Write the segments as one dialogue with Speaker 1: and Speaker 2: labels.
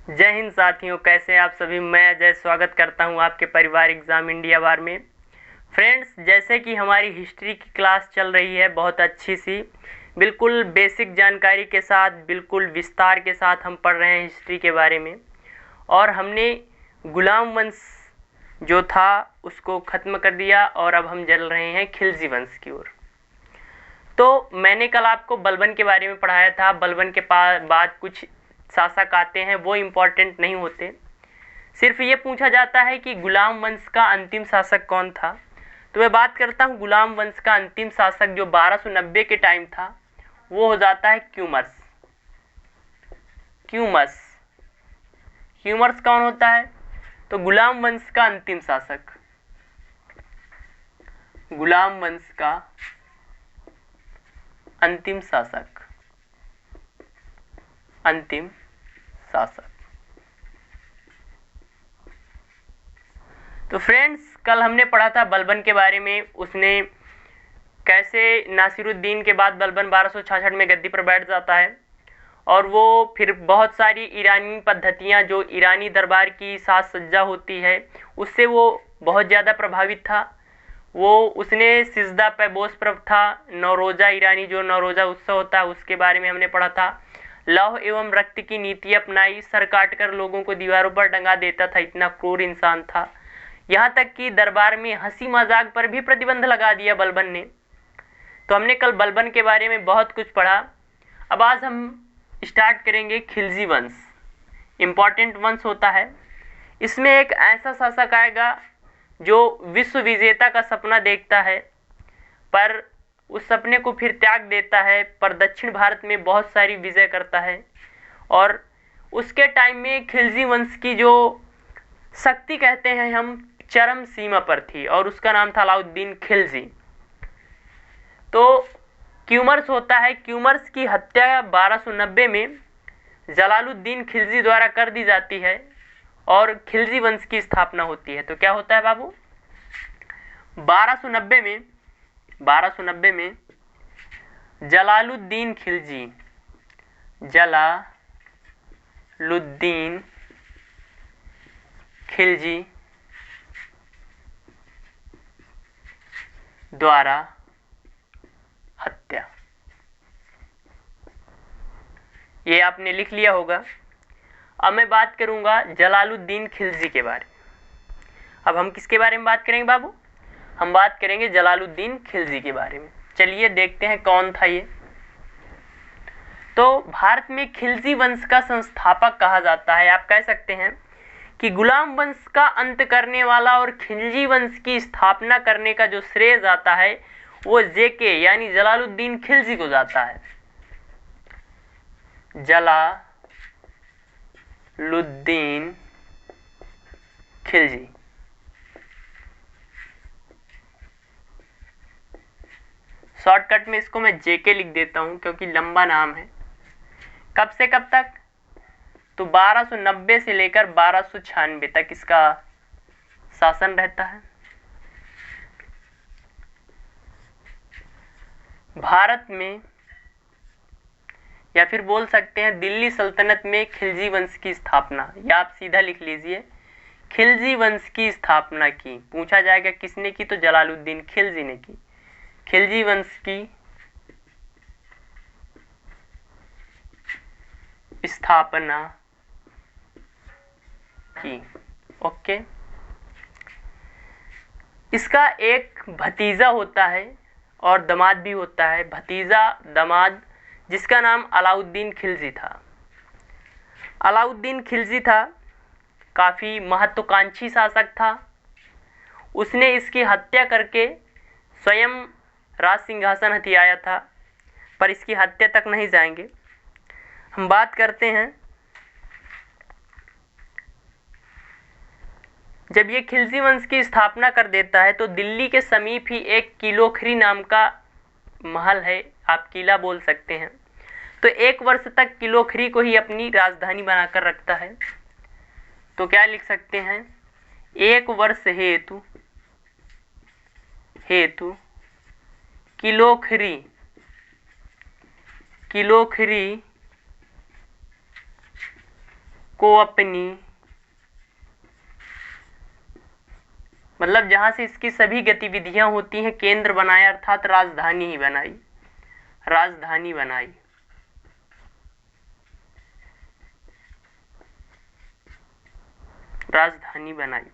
Speaker 1: जय हिंद साथियों, कैसे हैं आप सभी। मैं अजय स्वागत करता हूं आपके परिवार एग्जाम इंडिया वार में। फ्रेंड्स, जैसे कि हमारी हिस्ट्री की क्लास चल रही है बहुत अच्छी सी, बिल्कुल बेसिक जानकारी के साथ, बिल्कुल विस्तार के साथ हम पढ़ रहे हैं हिस्ट्री के बारे में। और हमने गुलाम वंश जो था उसको ख़त्म कर दिया और अब हम चल रहे हैं खिलजी वंश की ओर। तो मैंने कल आपको बलबन के बारे में पढ़ाया था। बलबन के बाद कुछ शासक आते हैं, वो इम्पोर्टेंट नहीं होते। सिर्फ ये पूछा जाता है कि गुलाम वंश का अंतिम शासक कौन था। तो मैं बात करता हूँ गुलाम वंश का अंतिम शासक जो 1290 के टाइम था, वो हो जाता है क्यूमर्स। क्यूमर्स क्यूमर्स कौन होता है? तो गुलाम वंश का अंतिम शासक, गुलाम वंश का अंतिम शासक, अंतिम शासक। तो फ्रेंड्स, कल हमने पढ़ा था बलबन के बारे में। उसने कैसे नासिरुद्दीन के बाद बलबन 1266 में गद्दी पर बैठ जाता है और वो फिर बहुत सारी ईरानी पद्धतियां, जो ईरानी दरबार की साज सज्जा होती है, उससे वो बहुत ज़्यादा प्रभावित था। वो उसने सिजदा पे बोस प्रथा, नौरोज़ा ईरानी जो नौरोज़ा उत्सव होता है उसके बारे में हमने पढ़ा था। लौह एवं रक्त की नीति अपनाई, सर काट कर लोगों को दीवारों पर टंगा देता था, इतना क्रूर इंसान था। यहाँ तक कि दरबार में हंसी मजाक पर भी प्रतिबंध लगा दिया बलबन ने। तो हमने कल बलबन के बारे में बहुत कुछ पढ़ा। अब आज हम स्टार्ट करेंगे खिलजी वंश। इम्पॉर्टेंट वंश होता है। इसमें एक ऐसा शासक आएगा जो विश्व विजेता का सपना देखता है, पर उस सपने को फिर त्याग देता है, पर दक्षिण भारत में बहुत सारी विजय करता है। और उसके टाइम में खिलजी वंश की जो शक्ति कहते हैं हम, चरम सीमा पर थी और उसका नाम था अलाउद्दीन खिलजी। तो क्यूमर्स होता है। क्यूमर्स की हत्या 1290 में जलालुद्दीन खिलजी द्वारा कर दी जाती है और खिलजी वंश की स्थापना होती है। तो क्या होता है बाबू, 1290 में जलालुद्दीन खिलजी, जलालुद्दीन खिलजी द्वारा हत्या। ये आपने लिख लिया होगा। अब मैं बात करूंगा जलालुद्दीन खिलजी के बारे में। अब हम किसके बारे में बात करेंगे बाबू? हम बात करेंगे जलालुद्दीन खिलजी के बारे में। चलिए देखते हैं कौन था ये। तो भारत में खिलजी वंश का संस्थापक कहा जाता है। आप कह सकते हैं कि गुलाम वंश का अंत करने वाला और खिलजी वंश की स्थापना करने का जो श्रेय जाता है वो जेके यानी जलालुद्दीन खिलजी को जाता है। जलालुद्दीन खिलजी। शॉर्टकट में इसको मैं जेके लिख देता हूं क्योंकि लंबा नाम है। कब से कब तक? तो 1290 से लेकर 1296 तक इसका शासन रहता है। भारत में, या फिर बोल सकते हैं दिल्ली सल्तनत में खिलजी वंश की स्थापना, या आप सीधा लिख लीजिए खिलजी वंश की स्थापना की। पूछा जाएगा किसने की, तो जलालुद्दीन खिलजी ने की। खिलजी वंश की स्थापना की। ओके। इसका एक भतीजा होता है और दामाद भी होता है, भतीजा दामाद, जिसका नाम अलाउद्दीन खिलजी था। अलाउद्दीन खिलजी था, काफ़ी महत्वाकांक्षी शासक था। उसने इसकी हत्या करके स्वयं राज सिंहासन हथियाया था, पर इसकी हत्या तक नहीं जाएंगे। हम बात करते हैं, जब ये खिलजी वंश की स्थापना कर देता है तो दिल्ली के समीप ही एक किलोखरी नाम का महल है, आप किला बोल सकते हैं। तो 1 वर्ष तक किलोखरी को ही अपनी राजधानी बनाकर रखता है। तो क्या लिख सकते हैं, 1 वर्ष हेतु किलोखरी को अपनी, मतलब जहां से इसकी सभी गतिविधियां होती हैं, केंद्र बनाया, अर्थात राजधानी ही बनाई, राजधानी बनाई। राजधानी बनाई।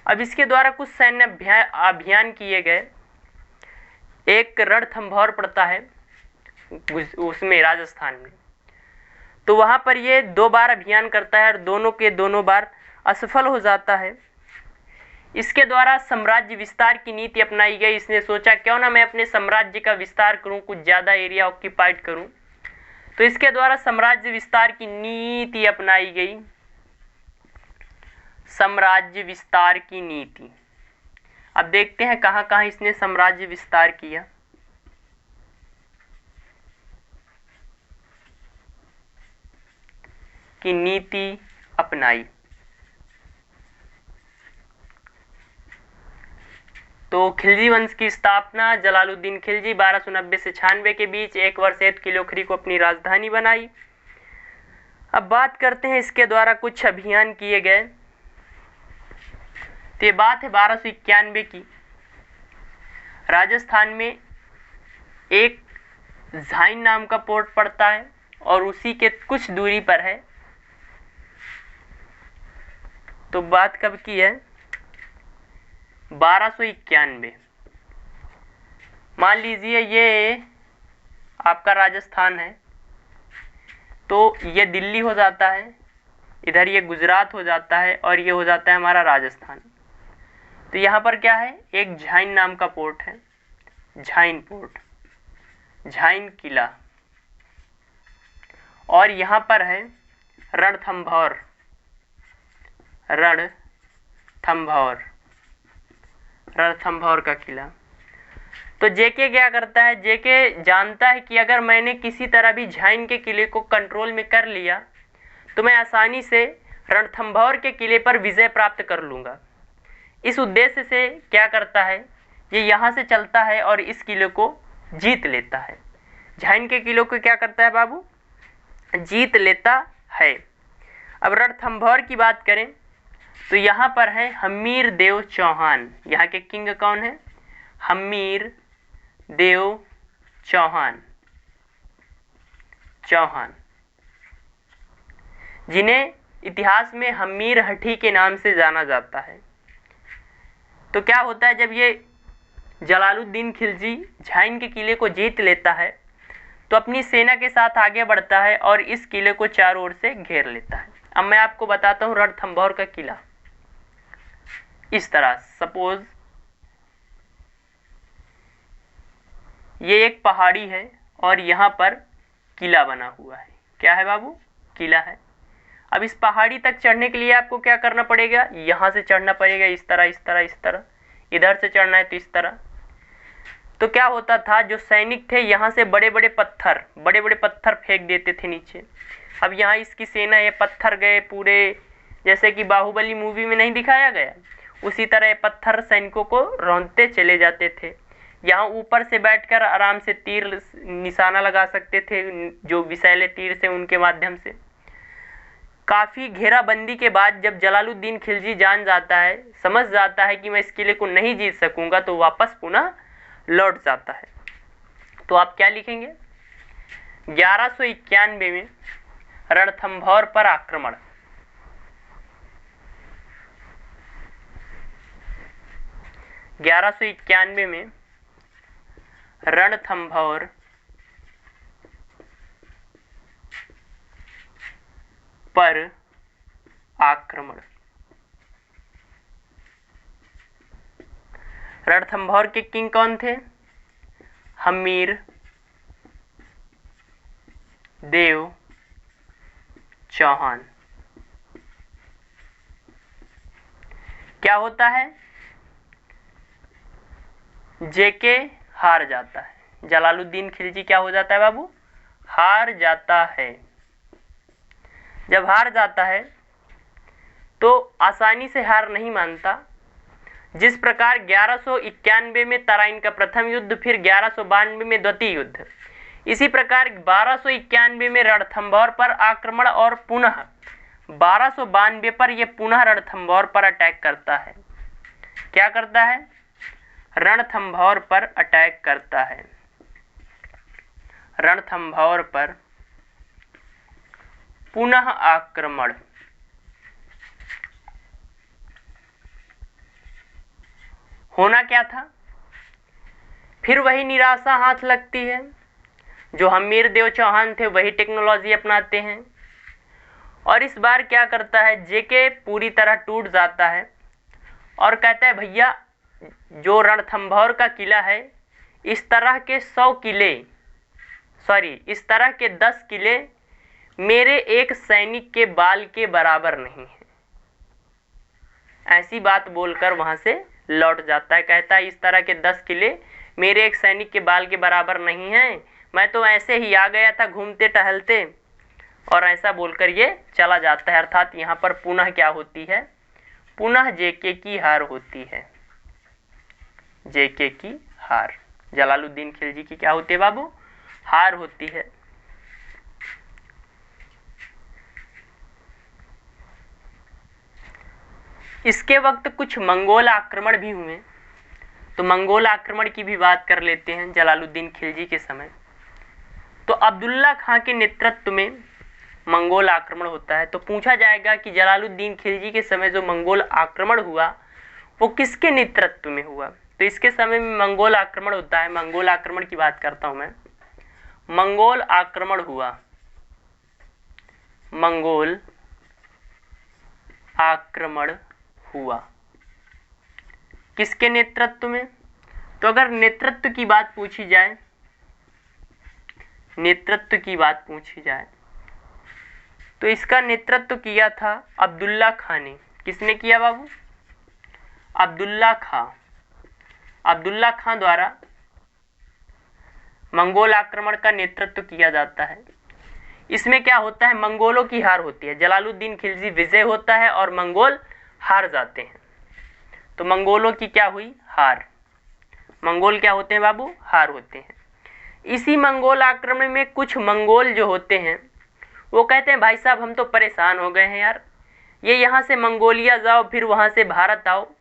Speaker 1: अब इसके द्वारा कुछ सैन्य अभियान किए गए। एक रणथंभौर पड़ता है उसमें, राजस्थान में, तो वहां पर ये 2 बार अभियान करता है और दोनों के दोनों बार असफल हो जाता है। इसके द्वारा साम्राज्य विस्तार की नीति अपनाई गई। इसने सोचा क्यों ना मैं अपने साम्राज्य का विस्तार करूं, कुछ ज्यादा एरिया ऑक्यूपाइड करूं, तो इसके द्वारा साम्राज्य विस्तार की नीति अपनाई गई। साम्राज्य विस्तार की नीति। अब देखते हैं कहां कहां इसने साम्राज्य विस्तार किया। की नीति अपनाई। तो खिलजी वंश की स्थापना, जलालुद्दीन खिलजी 1290 से 96 के बीच 1 वर्ष हेतु किलोखरी को अपनी राजधानी बनाई। अब बात करते हैं इसके द्वारा कुछ अभियान किए गए। तो ये बात है 1291 की। राजस्थान में एक झाइन नाम का पोर्ट पड़ता है और उसी के कुछ दूरी पर है। तो बात कब की है? 1291। मान लीजिए ये आपका राजस्थान है, तो ये दिल्ली हो जाता है, इधर ये गुजरात हो जाता है और ये हो जाता है हमारा राजस्थान। तो यहाँ पर क्या है? एक झाइन नाम का पोर्ट है, झाइन पोर्ट, झाइन किला, और यहाँ पर है रणथंभौर, रणथंभौर, रणथंभौर का किला। तो जेके क्या करता है? जेके जानता है कि अगर मैंने किसी तरह भी झाइन के किले को कंट्रोल में कर लिया तो मैं आसानी से रणथंभौर के किले पर विजय प्राप्त कर लूँगा। इस उद्देश्य से क्या करता है? ये यहाँ से चलता है और इस किले को जीत लेता है। झाइन के किलों को क्या करता है बाबू? जीत लेता है। अब रणथंभौर की बात करें तो यहाँ पर है हमीर देव चौहान। यहाँ के किंग कौन है? हमीर देव चौहान, चौहान, जिन्हें इतिहास में हमीर हठी के नाम से जाना जाता है। तो क्या होता है, जब ये जलालुद्दीन खिलजी झाइन के किले को जीत लेता है तो अपनी सेना के साथ आगे बढ़ता है और इस किले को चारों ओर से घेर लेता है। अब मैं आपको बताता हूँ रणथंभौर का किला। इस तरह सपोज ये एक पहाड़ी है और यहाँ पर किला बना हुआ है। क्या है बाबू? किला है। अब इस पहाड़ी तक चढ़ने के लिए आपको क्या करना पड़ेगा? यहाँ से चढ़ना पड़ेगा, इस तरह इस तरह इस तरह। इधर से चढ़ना है तो इस तरह। तो क्या होता था, जो सैनिक थे यहाँ से बड़े बड़े पत्थर फेंक देते थे नीचे। अब यहाँ इसकी सेना, ये पत्थर गए पूरे, जैसे कि बाहुबली मूवी में नहीं दिखाया गया, उसी तरह ये पत्थर सैनिकों को रौंदते चले जाते थे। यहाँ ऊपर से बैठकर आराम से तीर निशाना लगा सकते थे, जो विषैले तीर से उनके माध्यम से। काफ़ी घेराबंदी के बाद जब जलालुद्दीन खिलजी जान जाता है, समझ जाता है कि मैं इस किले को नहीं जीत सकूंगा, तो वापस पुनः लौट जाता है। तो आप क्या लिखेंगे? 1191 में रणथंभौर पर आक्रमण। 1191 में रणथंभौर पर आक्रमण। रणथंभौर के किंग कौन थे? हमीर देव चौहान। क्या होता है? जेके हार जाता है। जलालुद्दीन खिलजी क्या हो जाता है बाबू? हार जाता है। जब हार जाता है तो आसानी से हार नहीं मानता। जिस प्रकार 1191 में तराइन का प्रथम युद्ध, फिर 1192 में द्वितीय युद्ध, इसी प्रकार 1291 में रणथंभौर पर आक्रमण और पुनः 1292 पर यह पुनः रणथंभौर पर अटैक करता है। क्या करता है? रणथंभौर पर अटैक करता है। रणथंभौर पर पुनः आक्रमण। होना क्या था? फिर वही निराशा हाथ लगती है। जो हमीर देव चौहान थे वही टेक्नोलॉजी अपनाते हैं और इस बार क्या करता है, जेके पूरी तरह टूट जाता है और कहता है भैया जो रणथंभौर का किला है इस तरह के 100 किले इस तरह के 10 किले मेरे एक सैनिक के बाल के बराबर नहीं है। ऐसी बात बोलकर वहां से लौट जाता है। कहता है इस तरह के 10 किले मेरे एक सैनिक के बाल के बराबर नहीं हैं, मैं तो ऐसे ही आ गया था घूमते टहलते, और ऐसा बोलकर ये चला जाता है। अर्थात यहाँ पर पुनः क्या होती है? पुनः जेके की हार होती है। जेके की हार। जलालुद्दीन खिलजी की क्या होती है बाबू? हार होती है। इसके वक्त कुछ मंगोल आक्रमण भी हुए, तो मंगोल आक्रमण की भी बात कर लेते हैं। जलालुद्दीन खिलजी के समय तो अब्दुल्ला खां के नेतृत्व में मंगोल आक्रमण होता है। तो पूछा जाएगा कि जलालुद्दीन खिलजी के समय जो मंगोल आक्रमण हुआ वो किसके नेतृत्व में हुआ? तो इसके समय में मंगोल आक्रमण होता है। मंगोल आक्रमण की बात करता हूं मैं। मंगोल आक्रमण हुआ। मंगोल आक्रमण हुआ किसके नेतृत्व में? तो अगर नेतृत्व की बात पूछी जाए, नेतृत्व की बात पूछी जाए तो इसका नेतृत्व किया था अब्दुल्ला खां ने। किसने किया बाबू? अब्दुल्ला खां। अब्दुल्ला खां द्वारा मंगोल आक्रमण का नेतृत्व किया जाता है। इसमें क्या होता है? मंगोलों की हार होती है। जलालुद्दीन खिलजी विजय होता है और मंगोल हार जाते हैं। तो मंगोलों की क्या हुई? हार। मंगोल क्या होते हैं बाबू? हार होते हैं। इसी मंगोल आक्रमण में कुछ मंगोल जो होते हैं वो कहते हैं भाई साहब हम तो परेशान हो गए हैं यार, ये यहाँ से मंगोलिया जाओ फिर वहाँ से भारत आओ,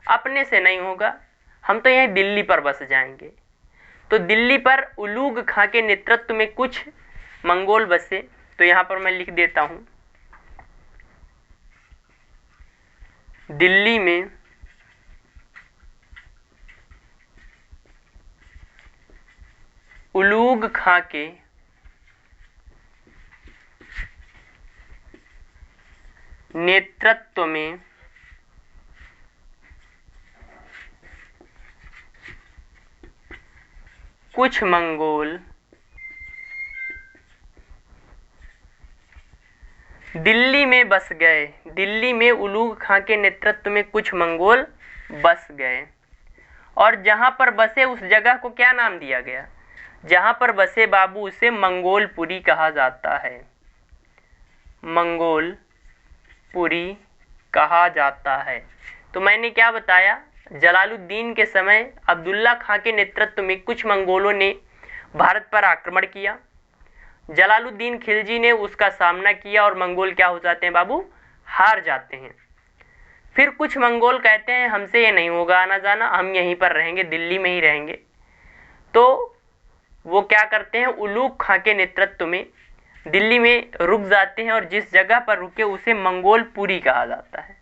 Speaker 1: अपने से नहीं होगा, हम तो यहीं दिल्ली पर बस जाएंगे। तो दिल्ली पर उलूग खां के नेतृत्व में कुछ मंगोल बसे। तो यहाँ पर मैं लिख देता हूँ, दिल्ली में उलूग खां के नेतृत्व में कुछ मंगोल दिल्ली में बस गए। दिल्ली में उलूग खां के नेतृत्व में कुछ मंगोल बस गए और जहां पर बसे उस जगह को क्या नाम दिया गया? जहां पर बसे बाबू उसे मंगोलपुरी कहा जाता है। मंगोलपुरी कहा जाता है। तो मैंने क्या बताया? जलालुद्दीन के समय अब्दुल्ला खां के नेतृत्व में कुछ मंगोलों ने भारत पर आक्रमण किया। जलालुद्दीन खिलजी ने उसका सामना किया और मंगोल क्या हो जाते हैं बाबू? हार जाते हैं। फिर कुछ मंगोल कहते हैं हमसे ये नहीं होगा आना जाना, हम यहीं पर रहेंगे, दिल्ली में ही रहेंगे। तो वो क्या करते हैं? उलूग खां के नेतृत्व में दिल्ली में रुक जाते हैं और जिस जगह पर रुके उसे मंगोलपुरी कहा जाता है।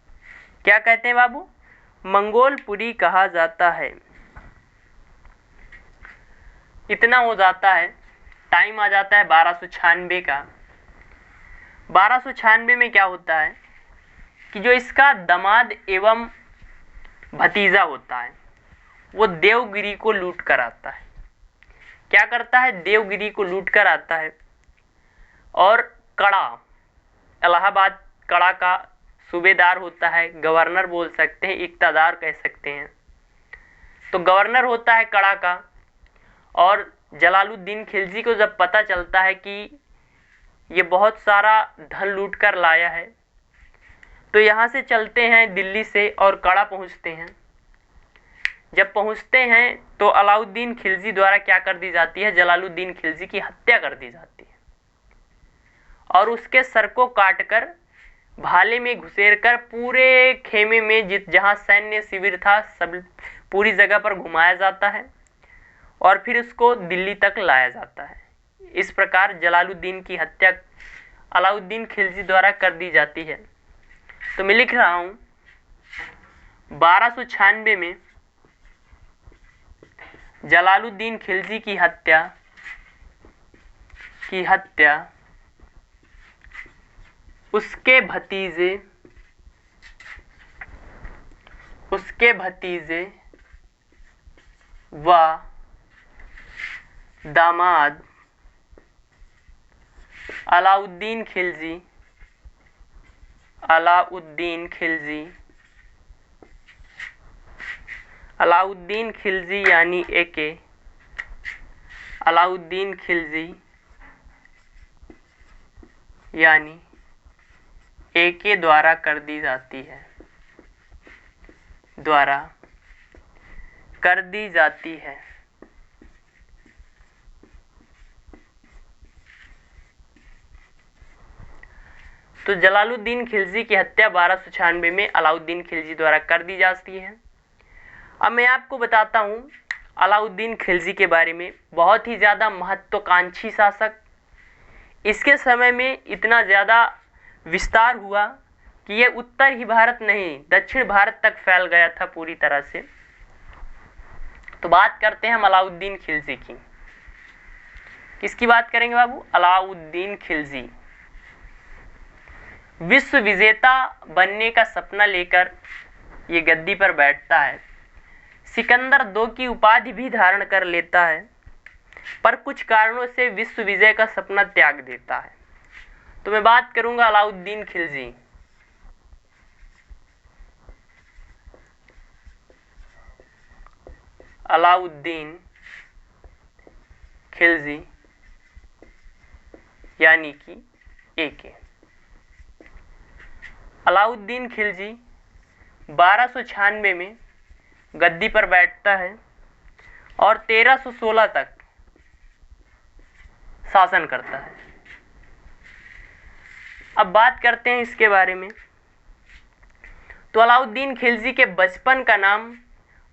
Speaker 1: क्या कहते हैं बाबू? मंगोलपुरी कहा जाता है। इतना हो जाता है। टाइम आ जाता है 1296 का। 1296 में क्या होता है कि जो इसका दामाद एवं भतीजा होता है वो देवगिरी को लूट कर आता है। क्या करता है? देवगिरी को लूट कर आता है और कड़ा, इलाहाबाद कड़ा का सूबेदार होता है, गवर्नर बोल सकते हैं, इक्तादार कह सकते हैं। तो गवर्नर होता है कड़ा का। और जलालुद्दीन खिलजी को जब पता चलता है कि ये बहुत सारा धन लूट कर लाया है तो यहाँ से चलते हैं दिल्ली से और कड़ा पहुँचते हैं। जब पहुंचते हैं तो अलाउद्दीन खिलजी द्वारा क्या कर दी जाती है, जलालुद्दीन खिलजी की हत्या कर दी जाती है और उसके सर को काटकर भाले में घुसेर कर पूरे खेमे में जहां सैन्य शिविर था सब पूरी जगह पर घुमाया जाता है और फिर उसको दिल्ली तक लाया जाता है। इस प्रकार जलालुद्दीन की हत्या अलाउद्दीन खिलजी द्वारा कर दी जाती है। तो मैं लिख रहा हूं 1296 में जलालुद्दीन खिलजी की हत्या उसके भतीजे व दामाद अलाउद्दीन खिलजी यानी एके द्वारा कर दी जाती है। तो जलालुद्दीन खिलजी की हत्या 1296 में अलाउद्दीन खिलजी द्वारा कर दी जाती है। अब मैं आपको बताता हूं अलाउद्दीन खिलजी के बारे में। बहुत ही ज़्यादा महत्वाकांक्षी शासक, इसके समय में इतना ज़्यादा विस्तार हुआ कि ये उत्तर ही भारत नहीं दक्षिण भारत तक फैल गया था पूरी तरह से। तो बात करते हैं हम अलाउद्दीन खिलजी की। किसकी बात करेंगे बाबू? अलाउद्दीन खिलजी। विश्व विजेता बनने का सपना लेकर ये गद्दी पर बैठता है। सिकंदर II की उपाधि भी धारण कर लेता है, पर कुछ कारणों से विश्व विजय का सपना त्याग देता है। तो मैं बात करूंगा अलाउद्दीन खिलजी। अलाउद्दीन खिलजी यानी कि एके। अलाउद्दीन खिलजी 1296 में गद्दी पर बैठता है और 1316 तक शासन करता है। अब बात करते हैं इसके बारे में। तो अलाउद्दीन खिलजी के बचपन का नाम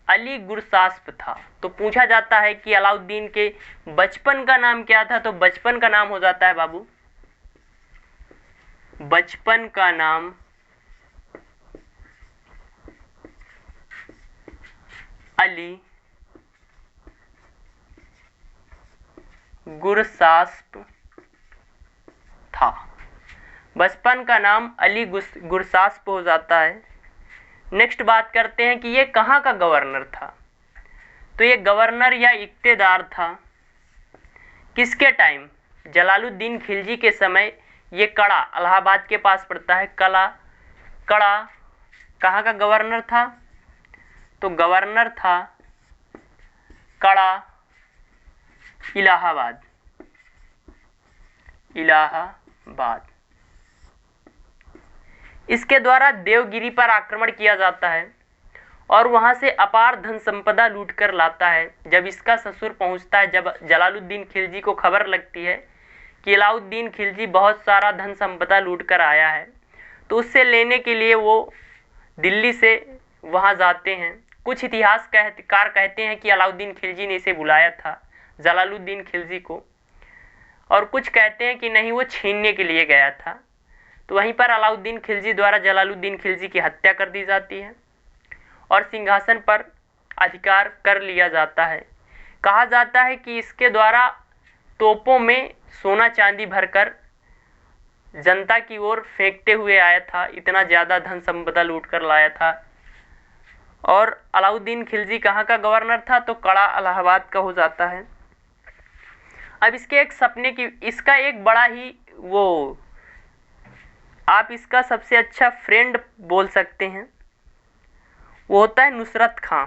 Speaker 1: अली गुरसास्प था। तो पूछा जाता है कि अलाउद्दीन के बचपन का नाम क्या था, तो बचपन का नाम हो जाता है बाबू, बचपन का नाम अली गुरसास्प था। बचपन का नाम अली गुरसास्प हो जाता है। नेक्स्ट बात करते हैं कि ये कहाँ का गवर्नर था। तो ये गवर्नर या इक्तेदार था किसके टाइम? जलालुद्दीन खिलजी के समय। ये कड़ा इलाहाबाद के पास पड़ता है। कड़ा कहाँ का गवर्नर था? तो गवर्नर था कड़ा इलाहाबाद। इसके द्वारा देवगिरी पर आक्रमण किया जाता है और वहां से अपार धन संपदा लूट कर लाता है। जब इसका ससुर पहुंचता है, जब जलालुद्दीन खिलजी को खबर लगती है कि अलाउद्दीन खिलजी बहुत सारा धन संपदा लूट कर आया है, तो उससे लेने के लिए वो दिल्ली से वहां जाते हैं। कुछ इतिहासकार कहते हैं कि अलाउद्दीन खिलजी ने इसे बुलाया था जलालुद्दीन खिलजी को, और कुछ कहते हैं कि नहीं, वो छीनने के लिए गया था। तो वहीं पर अलाउद्दीन खिलजी द्वारा जलालुद्दीन खिलजी की हत्या कर दी जाती है और सिंहासन पर अधिकार कर लिया जाता है। कहा जाता है कि इसके द्वारा तोपों में सोना चांदी भरकर जनता की ओर फेंकते हुए आया था। इतना ज़्यादा धन संपदा लूट कर लाया था। और अलाउद्दीन खिलजी कहाँ का गवर्नर था? तो कड़ा इलाहाबाद का हो जाता है। अब इसके एक सपने की, इसका एक बड़ा ही वो, आप इसका सबसे अच्छा फ्रेंड बोल सकते हैं, वो होता है नुसरत खां।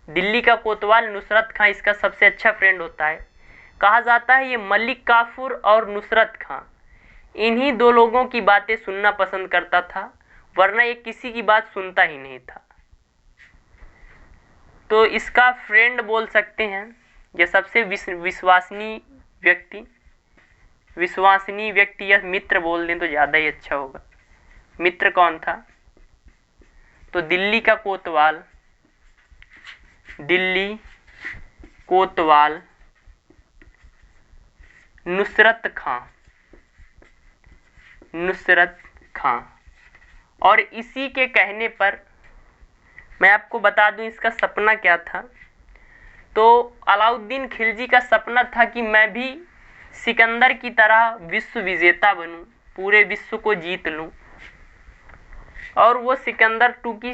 Speaker 1: दिल्ली का कोतवाल नुसरत खां इसका सबसे अच्छा फ्रेंड होता है। कहा जाता है ये मलिक काफूर और नुसरत खां, इन्हीं दो लोगों की बातें सुनना पसंद करता था, वरना ये किसी की बात सुनता ही नहीं था। तो इसका फ्रेंड बोल सकते हैं, या सबसे विश्वसनीय व्यक्ति या मित्र बोल दें तो ज़्यादा ही अच्छा होगा। मित्र कौन था? तो दिल्ली कोतवाल नुसरत खां। और इसी के कहने पर मैं आपको बता दूं इसका सपना क्या था। तो अलाउद्दीन खिलजी का सपना था कि मैं भी सिकंदर की तरह विश्व विजेता बनूं, पूरे विश्व को जीत लूं। और वो सिकंदर II की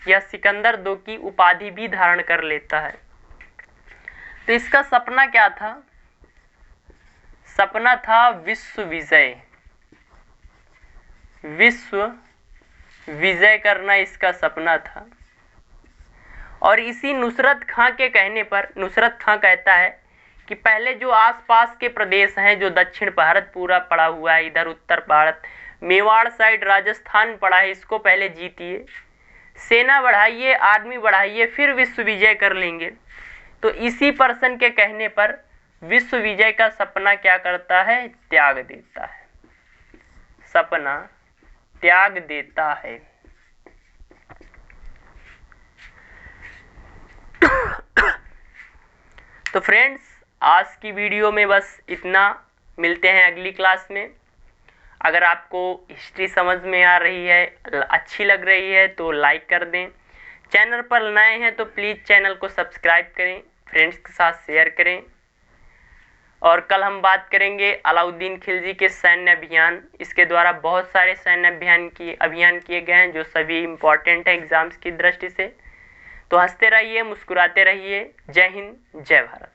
Speaker 1: या सिकंदर II की उपाधि भी धारण कर लेता है। तो इसका सपना क्या था? सपना था विश्व विजय करना, इसका सपना था। और इसी नुसरत खां के कहने पर नुसरत खां कहता है कि पहले जो आसपास के प्रदेश हैं, जो दक्षिण भारत पूरा पड़ा हुआ है, इधर उत्तर भारत, मेवाड़ साइड, राजस्थान पड़ा है, इसको पहले जीतिए, सेना बढ़ाइए, आर्मी बढ़ाइए, फिर विश्व विजय कर लेंगे। तो इसी पर्सन के कहने पर विश्व विजय का सपना क्या करता है? त्याग देता है। सपना त्याग देता है। तो फ्रेंड्स, आज की वीडियो में बस इतना। मिलते हैं अगली क्लास में। अगर आपको हिस्ट्री समझ में आ रही है, अच्छी लग रही है, तो लाइक कर दें। चैनल पर नए हैं तो प्लीज़ चैनल को सब्सक्राइब करें, फ्रेंड्स के साथ शेयर करें। और कल हम बात करेंगे अलाउद्दीन खिलजी के सैन्य अभियान। इसके द्वारा बहुत सारे सैन्य अभियान किए गए हैं, जो सभी इम्पॉर्टेंट हैं एग्जाम्स की दृष्टि से। तो हंसते रहिए, मुस्कुराते रहिए। जय हिंद, जय भारत।